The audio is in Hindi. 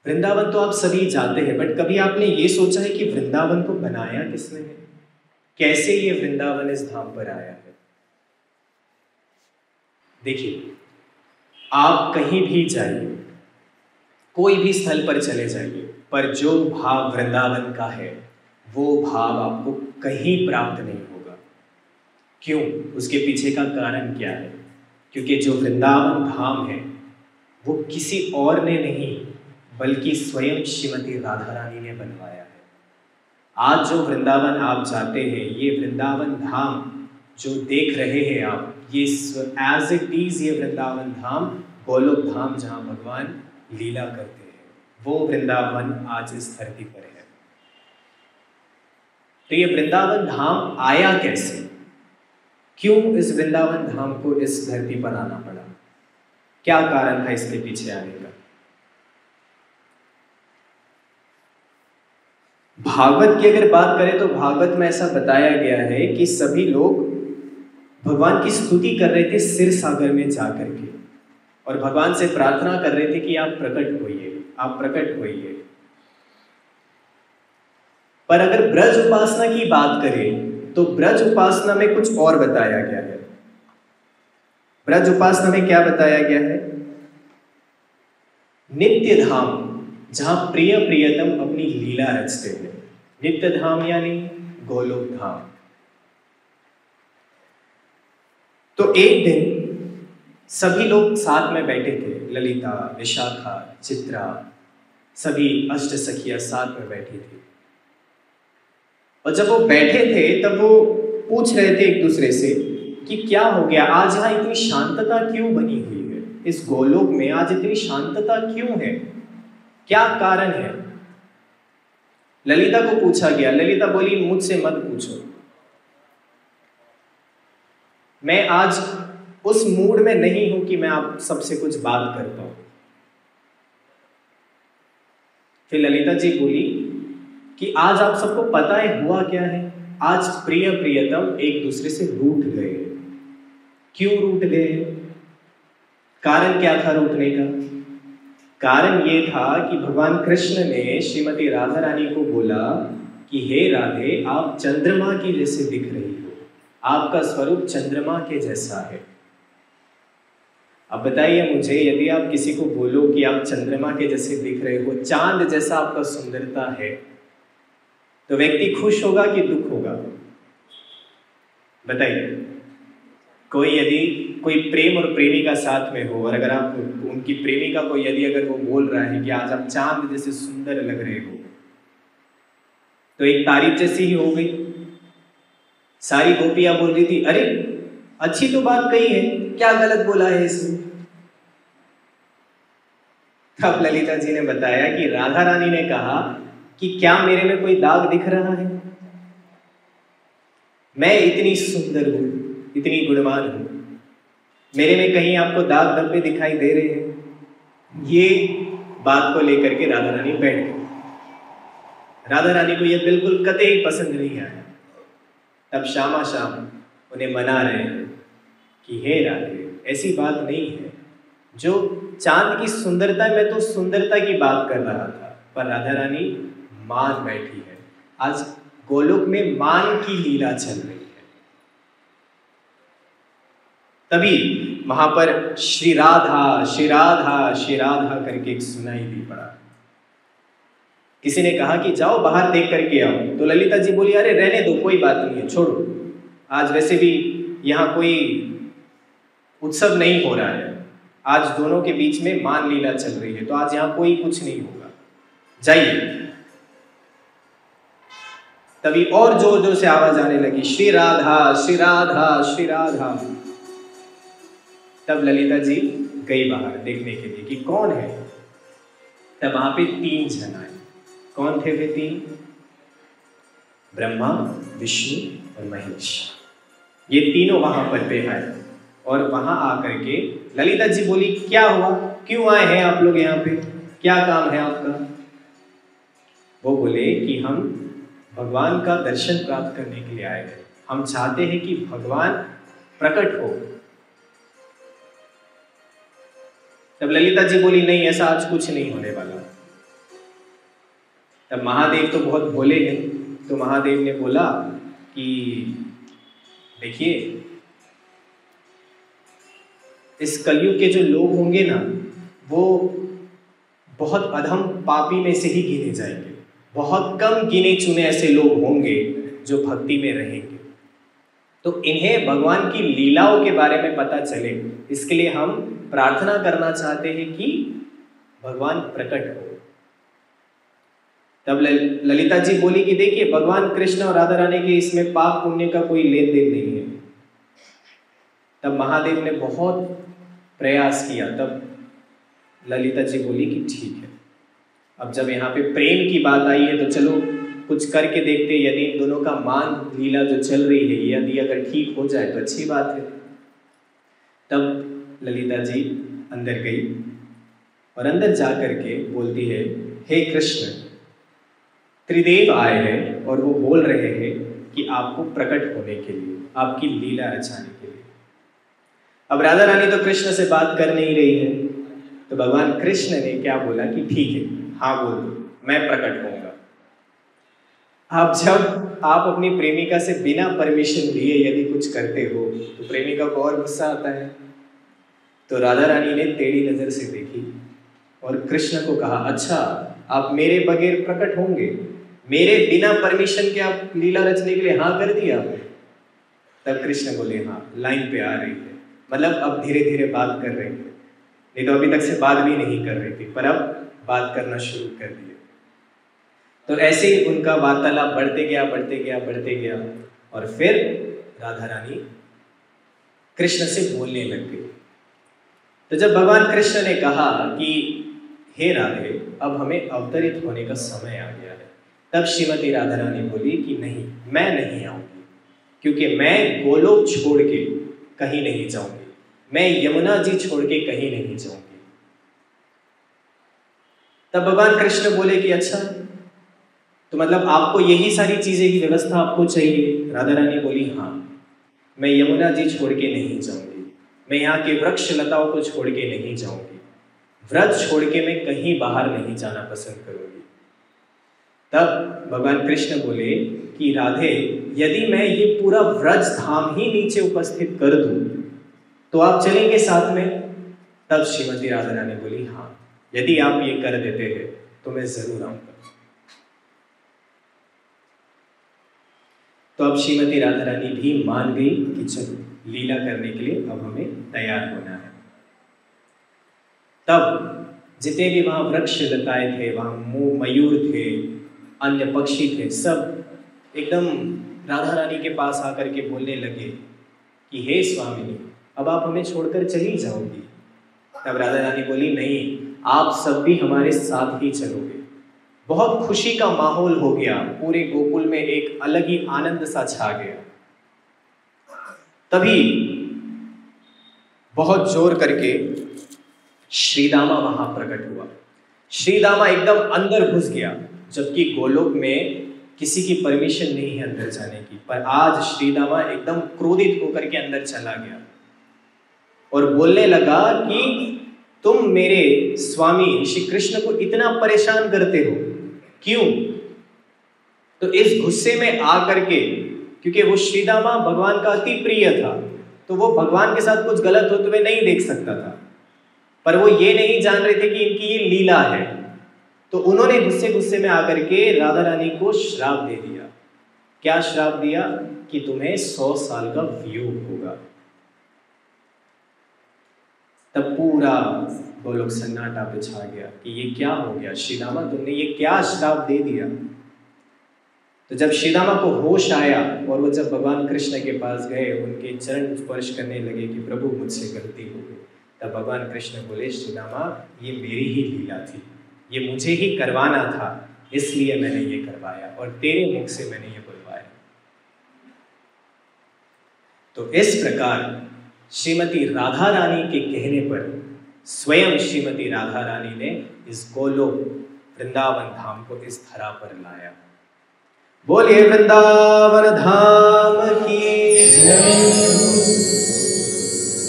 वृंदावन तो आप सभी जाते हैं, बट कभी आपने ये सोचा है कि वृंदावन को बनाया किसने है? कैसे ये वृंदावन इस धाम पर आया है? देखिए, आप कहीं भी जाइए, कोई भी स्थल पर चले जाइए, पर जो भाव वृंदावन का है वो भाव आपको कहीं प्राप्त नहीं होगा। क्यों? उसके पीछे का कारण क्या है? क्योंकि जो वृंदावन धाम है वो किसी और ने नहीं बल्कि स्वयं श्रीमती राधा रानी ने बनवाया है। आज जो वृंदावन आप जाते हैं, ये वृंदावन धाम जो देख रहे हैं आप, ये एज इट इज ये वृंदावन धाम, गोलोक धाम जहाँ भगवान लीला करते हैं, वो वृंदावन आज इस धरती पर है। तो ये वृंदावन धाम आया कैसे? क्यों इस वृंदावन धाम को इस धरती पर आना पड़ा? क्या कारण था इसके पीछे आने का? भागवत की अगर बात करें तो भागवत में ऐसा बताया गया है कि सभी लोग भगवान की स्तुति कर रहे थे सिर सागर में जाकर के, और भगवान से प्रार्थना कर रहे थे कि आप प्रकट होइए, आप प्रकट होइए। पर अगर ब्रज उपासना की बात करें तो ब्रज उपासना में कुछ और बताया गया है। ब्रज उपासना में क्या बताया गया है? नित्य धाम, जहां प्रिय प्रियतम अपनी लीला रचते हैं। नित्य धाम यानी गोलोक धाम। तो एक दिन सभी लोग साथ में बैठे थे, ललिता, विशाखा, चित्रा, सभी अष्ट सखियां साथ में बैठी थी। और जब वो बैठे थे तब वो पूछ रहे थे एक दूसरे से कि क्या हो गया, आज यहाँ इतनी शांतता क्यों बनी हुई है? इस गोलोक में आज इतनी शांतता क्यों है? क्या कारण है? ललिता को पूछा गया। ललिता बोली, मुझसे मत पूछो, मैं आज उस मूड में नहीं हूं कि मैं आप सबसे कुछ बात कर पाऊं। फिर ललिता जी बोली कि आज आप सबको पता है हुआ क्या है? आज प्रिय प्रियतम एक दूसरे से रूठ गए। क्यों रूठ गए? कारण क्या था रूठने का? कारण ये था कि भगवान कृष्ण ने श्रीमती राधा रानी को बोला कि हे राधे, आप चंद्रमा की जैसे दिख रही हो, आपका स्वरूप चंद्रमा के जैसा है। अब बताइए मुझे, यदि आप किसी को बोलो कि आप चंद्रमा के जैसे दिख रहे हो, चांद जैसा आपका सुंदरता है, तो व्यक्ति खुश होगा कि दुख होगा? बताइए। यदि कोई प्रेम और प्रेमिका साथ में हो, और अगर आप उनकी प्रेमिका को यदि अगर वो बोल रहा है कि आज आप चांद जैसे सुंदर लग रहे हो, तो एक तारीफ जैसी ही हो गई। सारी गोपियां बोल रही थी, अरे अच्छी तो बात कही है, क्या गलत बोला है इसमें? तब ललिता जी ने बताया कि राधा रानी ने कहा कि क्या मेरे में कोई दाग दिख रहा है? मैं इतनी सुंदर हूं, इतनी गुणवान हूं, मेरे में कहीं आपको दाग धब्बे दिखाई दे रहे हैं? ये बात को लेकर के राधा रानी बैठ गई। राधा रानी को यह बिल्कुल कतई पसंद नहीं आया। तब शामा शाम उन्हें मना रहे हैं कि हे राधे, ऐसी बात नहीं है, जो चांद की सुंदरता में तो सुंदरता की बात कर रहा था, पर राधा रानी मान बैठी है। आज गोलोक में मान की लीला चल रही है। तभी वहां पर श्री राधा श्री राधा श्री राधा करके एक सुनाई भी पड़ा। किसी ने कहा कि जाओ बाहर देख करके आओ, तो ललिता जी बोली, अरे रहने दो, कोई बात नहीं है, छोड़ो, आज वैसे भी यहाँ कोई उत्सव नहीं हो रहा है, आज दोनों के बीच में मान लीला चल रही है, तो आज यहाँ कोई कुछ नहीं होगा, जाइए। तभी और जोर जोर से आवाज आने लगी, श्री राधा श्री राधा श्री राधा। तब ललिता जी गई बाहर देखने के लिए कि कौन है। तब वहां पे 3 जन आए। कौन थे वे 3? ब्रह्मा, विष्णु और महेश। ये तीनों वहां पर पे आए, और वहां आकर के ललिता जी बोली, क्या हुआ, क्यों आए हैं आप लोग यहाँ पे, क्या काम है आपका? वो बोले कि हम भगवान का दर्शन प्राप्त करने के लिए आए हैं, हम चाहते हैं कि भगवान प्रकट हो। तब ललिता जी बोली, नहीं, ऐसा आज कुछ नहीं होने वाला, तब महादेव तो बहुत भोले हैं, तो महादेव ने बोला कि देखिए, इस कलयुग के जो लोग होंगे ना, वो बहुत अधम पापी में से ही गिने जाएंगे। बहुत कम गिने चुने ऐसे लोग होंगे जो भक्ति में रहेंगे। तो इन्हें भगवान की लीलाओं के बारे में पता चले, इसके लिए हम प्रार्थना करना चाहते हैं कि भगवान प्रकट हो। तब ललिता जी बोली कि देखिए, भगवान कृष्ण और राधा रानी के इसमें पाप पुण्य का कोई लेन देन नहीं है। तब महादेव ने बहुत प्रयास किया। तब ललिता जी बोली कि ठीक है, अब जब यहाँ पे प्रेम की बात आई है तो चलो कुछ करके देखते, यदि इन दोनों का मान लीला जो चल रही है यदि अगर ठीक हो जाए तो अच्छी बात है। तब ललिता जी अंदर गई और अंदर जा करके बोलती है, हे कृष्ण, त्रिदेव आए हैं और वो बोल रहे हैं कि आपको प्रकट होने के लिए, आपकी लीला रचाने के लिए। अब राधा रानी तो कृष्ण से बात कर नहीं रही है, तो भगवान कृष्ण ने क्या बोला कि ठीक है, हाँ बोल दो, मैं प्रकट होऊंगा। अब जब आप अपनी प्रेमिका से बिना परमिशन लिए यदि कुछ करते हो तो प्रेमिका को और गुस्सा आता है। तो राधा रानी ने टेढ़ी नजर से देखी और कृष्ण को कहा, अच्छा आप मेरे बगैर प्रकट होंगे, मेरे बिना परमिशन के आप लीला रचने के लिए हाँ कर दिया आपने। तब कृष्ण बोले, हाँ लाइन पे आ रही है, मतलब अब धीरे धीरे बात कर रहे हैं, नहीं तो अभी तक से बात भी नहीं कर रही थी, पर अब बात करना शुरू कर दिया। तो ऐसे ही उनका वार्तालाप बढ़ते गया और फिर राधा रानी कृष्ण से बोलने लग गई। तो जब भगवान कृष्ण ने कहा कि हे राधे, अब हमें अवतरित होने का समय आ गया है, तब श्रीमती राधा रानी बोली कि नहीं, मैं नहीं आऊंगी, क्योंकि मैं गोलोक छोड़ के कहीं नहीं जाऊंगी, मैं यमुना जी छोड़ के कहीं नहीं जाऊंगी। तब भगवान कृष्ण बोले कि अच्छा, तो मतलब आपको यही सारी चीजें की व्यवस्था आपको चाहिए? राधा रानी बोली, हाँ, मैं यमुना जी छोड़ के नहीं जाऊंगी, मैं यहाँ के वृक्ष लताओं को छोड़ के नहीं जाऊंगी, व्रत छोड़ के मैं कहीं बाहर नहीं जाना पसंद करूंगी। तब भगवान कृष्ण बोले कि राधे, यदि मैं ये पूरा व्रज धाम ही नीचे उपस्थित कर दूं तो आप चलेंगे साथ में? तब श्रीमती राधा रानी बोली, हाँ, यदि आप ये कर देते हैं तो मैं जरूर आऊंगा। तो अब श्रीमती राधा रानी भी मान गई कि चलो लीला करने के लिए अब हमें तैयार होना है। तब जितने भी वहां वृक्ष लताएं थे, वहां मयूर थे, अन्य पक्षी थे, सब एकदम राधा रानी के पास आकर के बोलने लगे कि हे स्वामिनी, अब आप हमें छोड़कर चली जाओगी। तब राधा रानी बोली, नहीं, आप सब भी हमारे साथ ही चलोगे। बहुत खुशी का माहौल हो गया, पूरे गोकुल में एक अलग ही आनंद सा छा गया। तभी बहुत जोर करके श्रीदामा वहां प्रकट हुआ। श्रीदामा एकदम अंदर घुस गया, जबकि गोलोक में किसी की परमिशन नहीं है अंदर जाने की, पर आज श्रीदामा एकदम क्रोधित होकर के अंदर चला गया और बोलने लगा कि तुम मेरे स्वामी श्री कृष्ण को इतना परेशान करते हो, क्यों? तो इस गुस्से में आकर के, क्योंकि वो श्रीदामा भगवान का अति प्रिय था, तो वो भगवान के साथ कुछ गलत होते हुए नहीं देख सकता था, पर वो ये नहीं जान रहे थे कि इनकी ये लीला है। तो उन्होंने गुस्से में आकर के राधा रानी को श्राप दे दिया। क्या श्राप दिया? कि तुम्हें 100 साल का वियोग होगा। तब पूरा गोलोक सन्नाटा पे छा गया कि ये क्या हो गया, श्रीदामा तुमने ये क्या श्राप दे दिया? तो जब श्रीदामा को होश आया और वो जब भगवान कृष्ण के पास गए, उनके चरण स्पर्श करने लगे कि प्रभु मुझसे गलती हो गई, तब भगवान कृष्ण बोले, श्रीदामा ये मेरी ही लीला थी, ये मुझे ही करवाना था, इसलिए मैंने ये करवाया और तेरे मुख से मैंने ये बुलवाया। तो इस प्रकार श्रीमती राधा रानी के कहने पर स्वयं श्रीमती राधा रानी ने इस गोलोक वृंदावन धाम को इस धरा पर लाया। बोलिए वृंदावन धाम की जय।